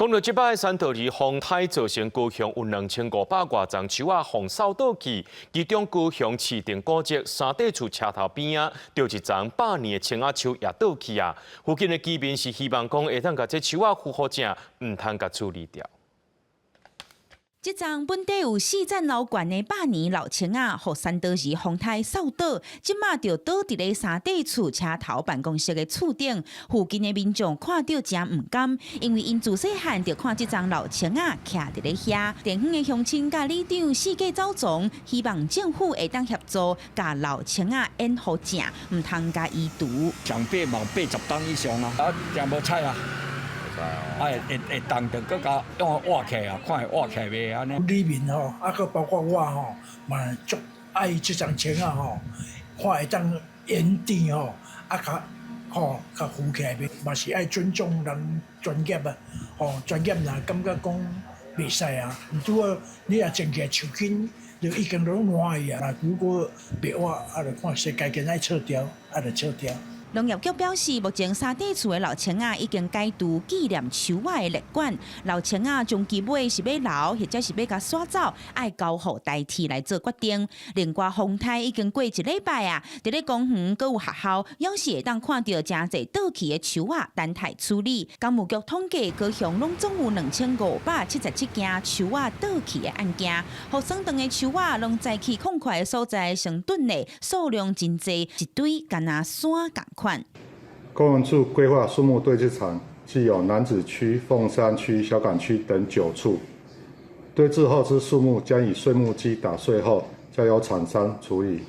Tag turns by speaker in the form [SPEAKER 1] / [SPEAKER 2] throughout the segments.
[SPEAKER 1] 讲到即摆山道二风台造成高雄有2500多丛树啊风扫倒去，其中高雄市定古迹三地厝车头边啊，就一丛100年的青仔树也倒去啊。附近的居民是希望讲会当甲这树啊复活正，唔通甲处理掉。
[SPEAKER 2] 这丛本地有4层楼高的100年老青仔，互山道二风台扫倒，即马就倒伫咧三地厝车头办公室的厝顶。附近的民众看到真唔甘，因为因自细汉就看这丛老青仔徛伫咧遐。地方的乡亲甲里长四界走踪，希望政府会当协助，甲老青仔演好正，唔通甲移除。
[SPEAKER 3] 上百毛80吨以上啊，真无彩啊！ 会动着搁甲用挖起啊，看会挖起袂安尼。
[SPEAKER 4] 里面吼，佮包括我吼，嘛足爱即丛青仔吼，看会当演电吼，甲扶起袂，嘛是爱尊重人专业啊，专业若感觉讲袂使啊，毋拄好你若种起树根，就已经拢烂去啊。如果袂挖，就看世界间爱撤掉，就撤掉。
[SPEAKER 2] 农业局表示，目前三地厝的老青仔已经改除纪念树仔的列管，老青仔终期尾是要留，或者是要甲刷走，爱交互代替来做决定。另外，风台已经过1礼拜啊，伫咧公园阁有学校，要是会当看到真侪倒去的树仔等待处理。工务局统计，高雄拢总有2577件树仔倒去的案件，互算长的树仔拢载去空块的所在成吨内，数量真侪，一堆干那山共款。
[SPEAKER 5] 公文处规划树木堆置场，既有楠梓区、凤山区、小港区等9处。堆置后之树木将以碎木机打碎后，交由厂商处理。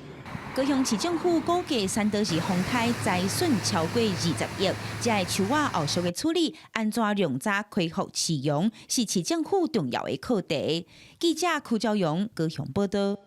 [SPEAKER 2] 高雄市政府估计山道二风台财损超过20亿，这个树仔后续的处理，安怎量早恢复使用，是市政府重要的课题。记者邱昭阳高雄报道。